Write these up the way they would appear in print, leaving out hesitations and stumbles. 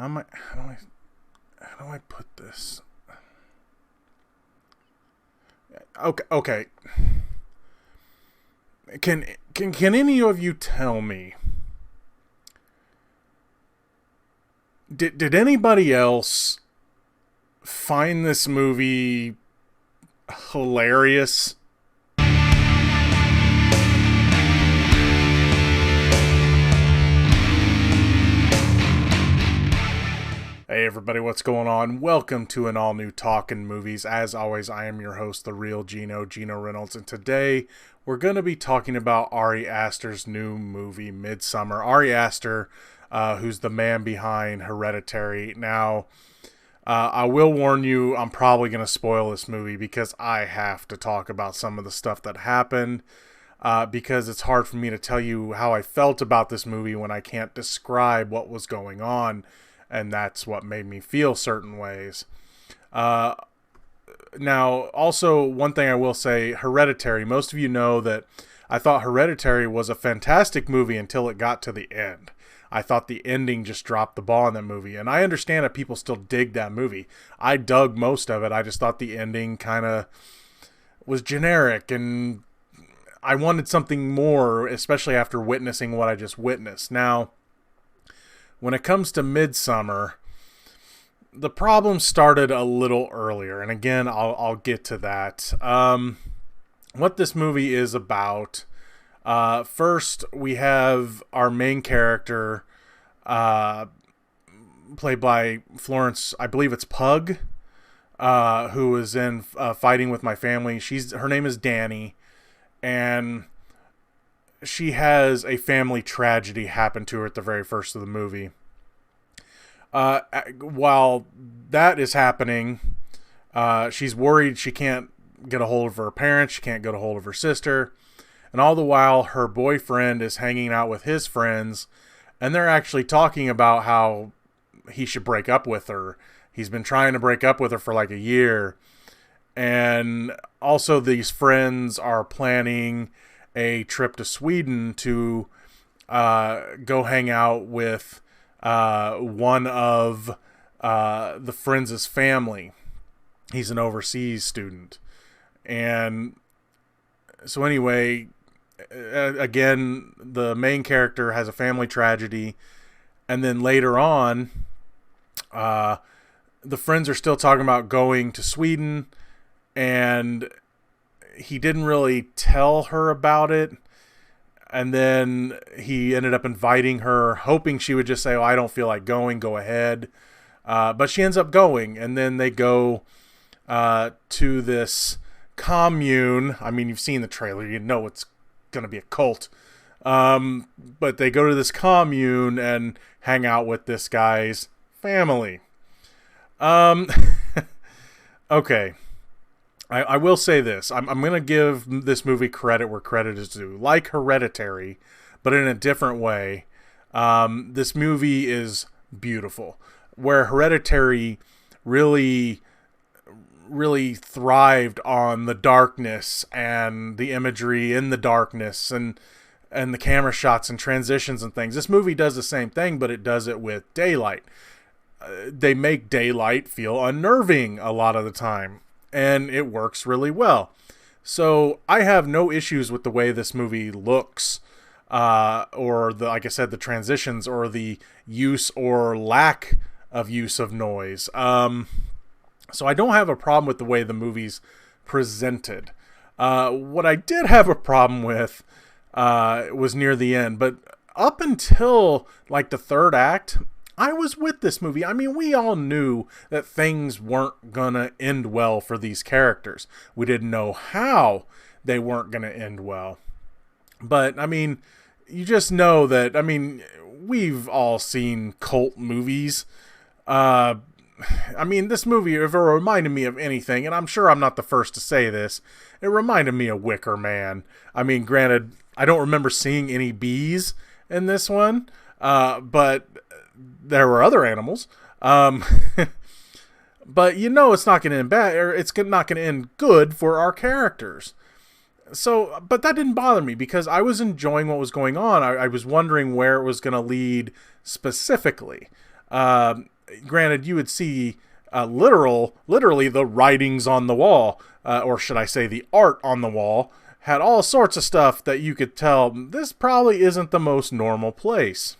how do I put this? Okay. Can any of you tell me? Did anybody else find this movie hilarious? Hey everybody, what's going on? Welcome to an all-new Talkin Movies. As always, I am your host, the real Geno Reynolds, and today we're going to be talking about Ari Aster's new movie, Midsommar. Ari Aster, who's the man behind Hereditary. Now, I will warn you, I'm probably going to spoil this movie because I have to talk about some of the stuff that happened, because it's hard for me to tell you how I felt about this movie when I can't describe what was going on. And that's what made me feel certain ways. Now, also, one thing I will say, Hereditary. Most of you know that I thought Hereditary was a fantastic movie until it got to the end. I thought the ending just dropped the ball in that movie. And I understand that people still dig that movie. I dug most of it. I just thought the ending kind of was generic. And I wanted something more, especially after witnessing what I just witnessed. Now, when it comes to Midsommar, the problem started a little earlier, and again, I'll get to that. What this movie is about, first we have our main character, played by Florence, I believe it's Pug, who is in Fighting With My Family. Her name is Danny, and she has a family tragedy happen to her at the very first of the movie. While that is happening, she's worried she can't get a hold of her parents, she can't get a hold of her sister, and all the while her boyfriend is hanging out with his friends, and they're actually talking about how he should break up with her. He's been trying to break up with her for like a year, and also these friends are planning a trip to Sweden to go hang out with one of the friends' family. He's an overseas student. And so anyway, again, the main character has a family tragedy. And then later on, the friends are still talking about going to Sweden, and he didn't really tell her about it, and then he ended up inviting her, hoping she would just say, "Oh, I don't feel like going, go ahead." But she ends up going, and then they go to this commune. I mean, you've seen the trailer, you know it's going to be a cult. But they go to this commune and hang out with this guy's family. Okay. I will say this. I'm going to give this movie credit where credit is due. Like Hereditary, but in a different way, this movie is beautiful. Where Hereditary really thrived on the darkness and the imagery in the darkness and the camera shots and transitions and things. This movie does the same thing, but it does it with daylight. They make daylight feel unnerving a lot of the time. And it works really well. So I have no issues with the way this movie looks, or like I said, the transitions or the use or lack of use of noise. So I don't have a problem with the way the movie's presented. What I did have a problem with was near the end, but up until like the third act, I was with this movie. I mean, we all knew that things weren't going to end well for these characters. We didn't know how they weren't going to end well. But, I mean, you just know that, I mean, we've all seen cult movies. I mean, this movie, if it reminded me of anything, and I'm sure I'm not the first to say this, it reminded me of Wicker Man. I mean, granted, I don't remember seeing any bees in this one, but there were other animals. But you know it's not going to end bad, or it's not going to end good for our characters. So, but that didn't bother me because I was enjoying what was going on. I was wondering where it was going to lead specifically. granted, you would see literally the writings on the wall, or should I say the art on the wall, had all sorts of stuff that you could tell this probably isn't the most normal place.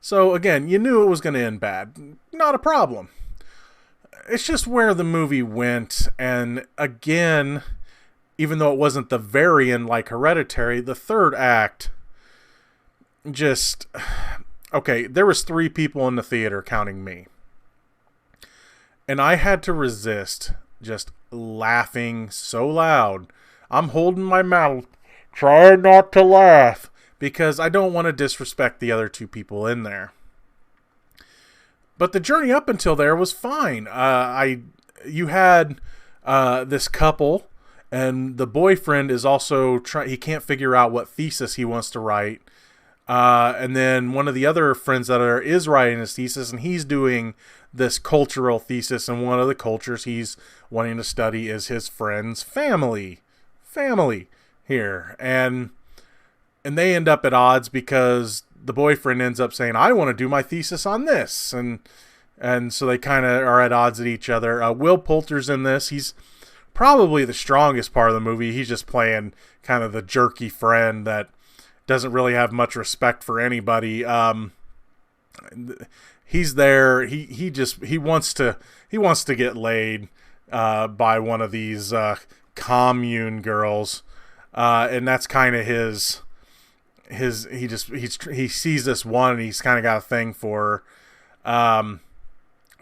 So again, you knew it was going to end bad. Not a problem. It's just where the movie went, and again, even though it wasn't the very end like Hereditary, the third act just... Okay, there was 3 people in the theater, counting me. And I had to resist just laughing so loud. I'm holding my mouth, trying not to laugh, because I don't want to disrespect the other 2 people in there. But the journey up until there was fine. You had this couple, and the boyfriend is also he can't figure out what thesis he wants to write. And then one of the other friends is writing his thesis, and he's doing this cultural thesis, and one of the cultures he's wanting to study is his friend's family here. And they end up at odds because the boyfriend ends up saying, I want to do my thesis on this. And so they kind of are at odds at each other. Will Poulter's in this. He's probably the strongest part of the movie. He's just playing kind of the jerky friend that doesn't really have much respect for anybody. He's there. He wants to get laid by one of these commune girls, and that's kind of he sees this one and he's kind of got a thing for her.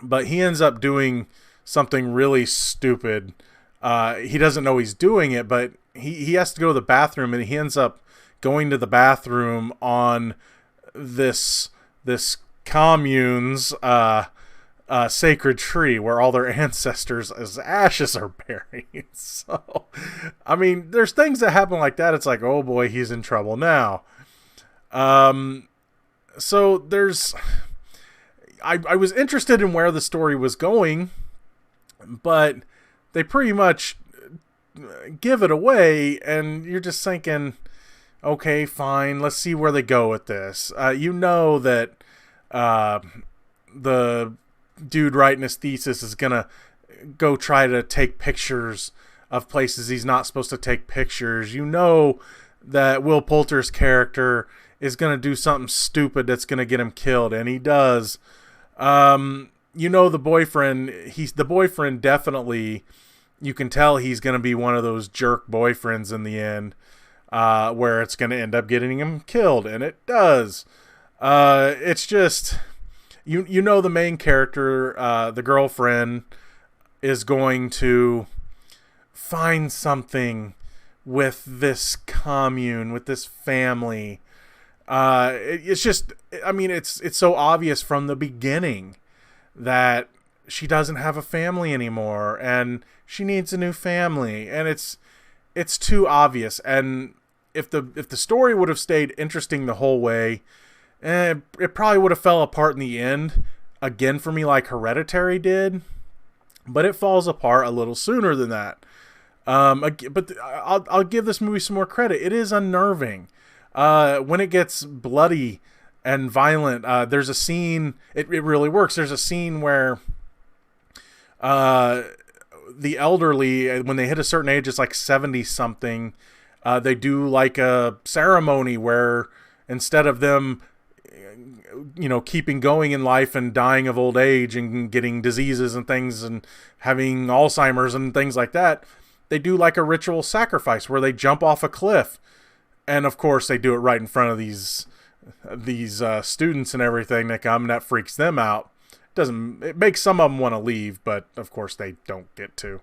But he ends up doing something really stupid. He doesn't know he's doing it, but he has to go to the bathroom, and he ends up going to the bathroom on this commune's sacred tree where all their ancestors' ashes are buried. So, I mean, there's things that happen like that. It's like, oh boy, he's in trouble now. So there's... I was interested in where the story was going, but they pretty much give it away, and you're just thinking, okay, fine, let's see where they go with this. You know that the dude writing his thesis is going to go try to take pictures of places he's not supposed to take pictures. You know that Will Poulter's character is going to do something stupid that's going to get him killed, and he does. You know the boyfriend definitely, you can tell he's going to be one of those jerk boyfriends in the end, where it's going to end up getting him killed, and it does. It's just, you know the main character, the girlfriend, is going to find something with this commune, with this family. It's just, I mean, it's so obvious from the beginning that she doesn't have a family anymore, and she needs a new family, and it's too obvious. And if the story would have stayed interesting the whole way, it probably would have fell apart in the end, again for me, like Hereditary did. But it falls apart a little sooner than that. But I'll give this movie some more credit. It is unnerving. When it gets bloody and violent, there's a scene, it really works. There's a scene where the elderly, when they hit a certain age, it's like 70 something, they do like a ceremony where instead of them, keeping going in life and dying of old age and getting diseases and things and having Alzheimer's and things like that, they do like a ritual sacrifice where they jump off a cliff. And of course, they do it right in front of these students and everything that come, and that freaks them out. It makes some of them want to leave, but of course they don't get to,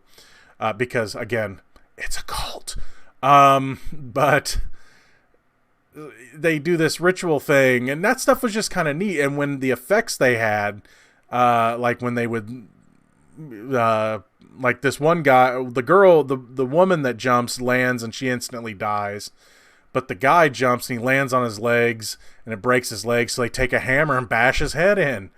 because again, it's a cult. But they do this ritual thing, and that stuff was just kind of neat. And when the effects they had, like when they would, like this one guy, the woman that jumps lands and she instantly dies. But the guy jumps and he lands on his legs and it breaks his legs. So they take a hammer and bash his head in.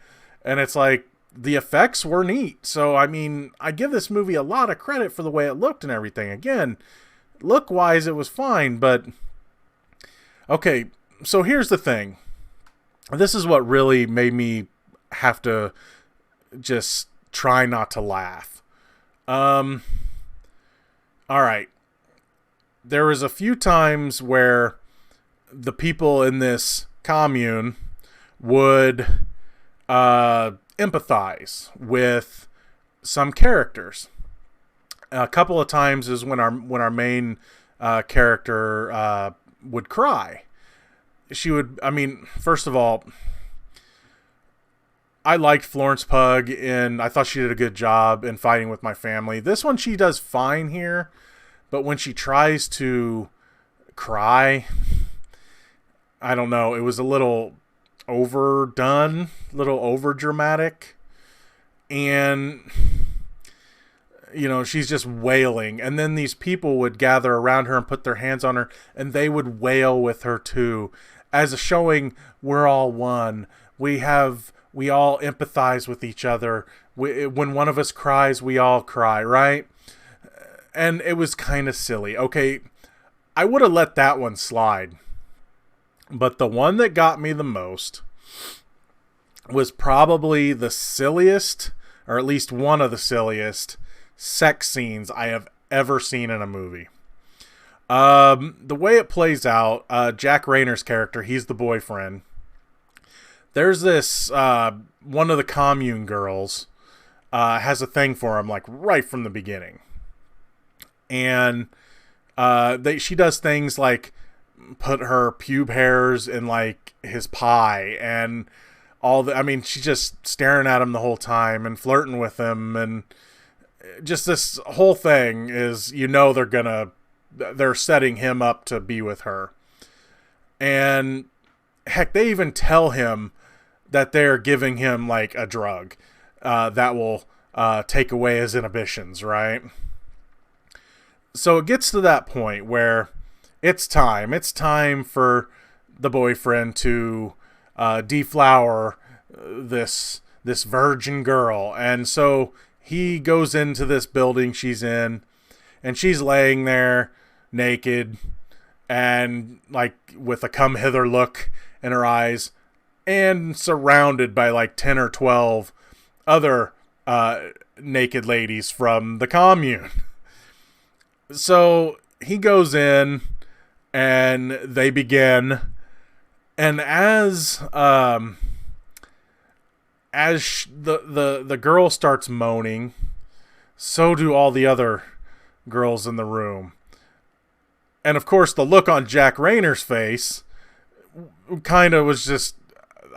And it's like, the effects were neat. So, I mean, I give this movie a lot of credit for the way it looked and everything. Again, look-wise, it was fine. But, okay, so here's the thing. This is what really made me have to just try not to laugh. All right. There was a few times where the people in this commune would empathize with some characters. A couple of times is when our main character would cry. She would, I mean, first of all, I liked Florence Pugh, and I thought she did a good job in Fighting with My Family. This one she does fine here, but when she tries to cry, I don't know, it was a little overdone, a little over dramatic, and she's just wailing, and then these people would gather around her and put their hands on her, and they would wail with her too, as a showing we're all one. We all empathize with each other. When one of us cries, we all cry, right? And it was kind of silly. Okay, I would have let that one slide. But the one that got me the most was probably the silliest, or at least one of the silliest, sex scenes I have ever seen in a movie. The way it plays out, Jack Rayner's character, he's the boyfriend. There's this, one of the commune girls has a thing for him, like right from the beginning. And she does things like put her pube hairs in like his pie and she's just staring at him the whole time and flirting with him, and just this whole thing is, they're setting him up to be with her. And heck, they even tell him that they're giving him like a drug that will take away his inhibitions, right? So it gets to that point where it's time for the boyfriend to deflower this virgin girl. And so he goes into this building she's in, and she's laying there naked and like with a come hither look in her eyes, and surrounded by like 10 or 12 other naked ladies from the commune. So he goes in and they begin, and as the girl starts moaning, so do all the other girls in the room. And of course the look on Jack Rayner's face kind of was just,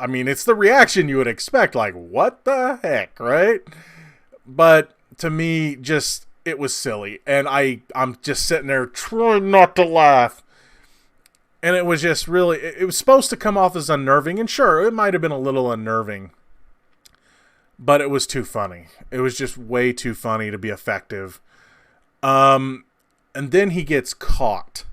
it's the reaction you would expect, like, what the heck, right? But to me, just, it was silly. And I'm just sitting there trying not to laugh. And it was just really, it was supposed to come off as unnerving. And sure, it might have been a little unnerving. But it was too funny. It was just way too funny to be effective. And then he gets caught.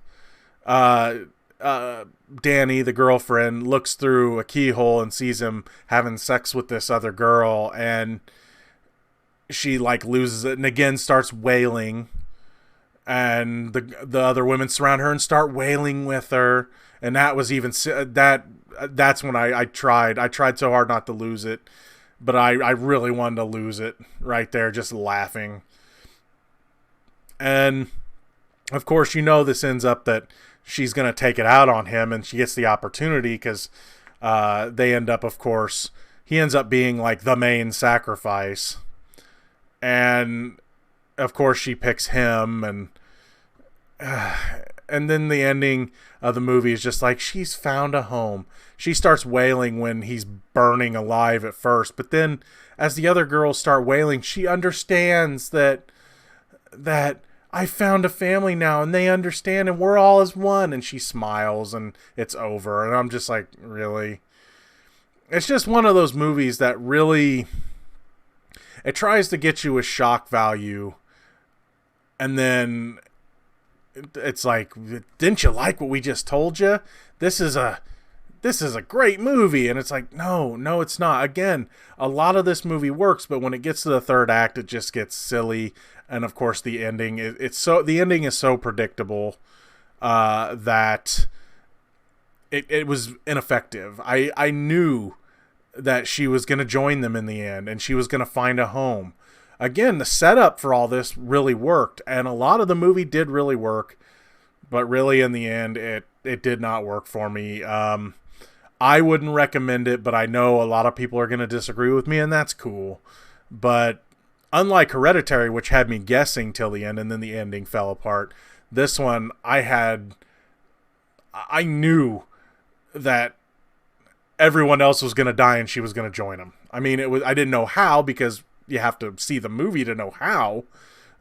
Danny, the girlfriend, looks through a keyhole and sees him having sex with this other girl, and she like loses it and again starts wailing, and the other women surround her and start wailing with her. And that was even that's when I tried so hard not to lose it, but I really wanted to lose it right there, just laughing. And of course, this ends up that she's going to take it out on him, and she gets the opportunity because they end up, of course, he ends up being like the main sacrifice. And of course she picks him, and then the ending of the movie is just like, she's found a home. She starts wailing when he's burning alive at first, but then as the other girls start wailing, she understands that I found a family now, and they understand, and we're all as one. And she smiles, and it's over. And I'm just like, really? It's just one of those movies that really, it tries to get you with shock value, and then it's like, didn't you like what we just told you? This is a great movie. And it's like, no, it's not. Again, a lot of this movie works, but when it gets to the third act, it just gets silly. And of course, the ending the ending is so predictable that it was ineffective. I knew that she was going to join them in the end and she was going to find a home. Again, the setup for all this really worked, and a lot of the movie did really work, but really in the end, it did not work for me. I wouldn't recommend it, but I know a lot of people are going to disagree with me, and that's cool. But unlike Hereditary, which had me guessing till the end and then the ending fell apart, this one I knew that everyone else was going to die and she was going to join them. I mean, I didn't know how, because you have to see the movie to know how,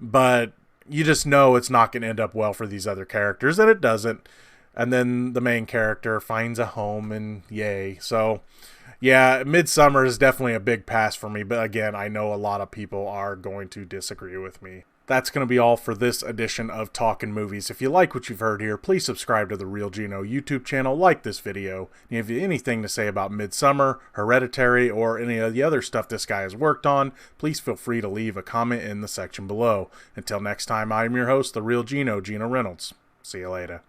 but you just know it's not going to end up well for these other characters, and it doesn't. And then the main character finds a home, and yay. So, yeah, Midsommar is definitely a big pass for me, but again, I know a lot of people are going to disagree with me. That's going to be all for this edition of Talkin Movies. If you like what you've heard here, please subscribe to the Real Geno YouTube channel, like this video, and if you have anything to say about Midsommar, Hereditary, or any of the other stuff this guy has worked on, please feel free to leave a comment in the section below. Until next time, I'm your host, the Real Geno, Geno Reynolds. See you later.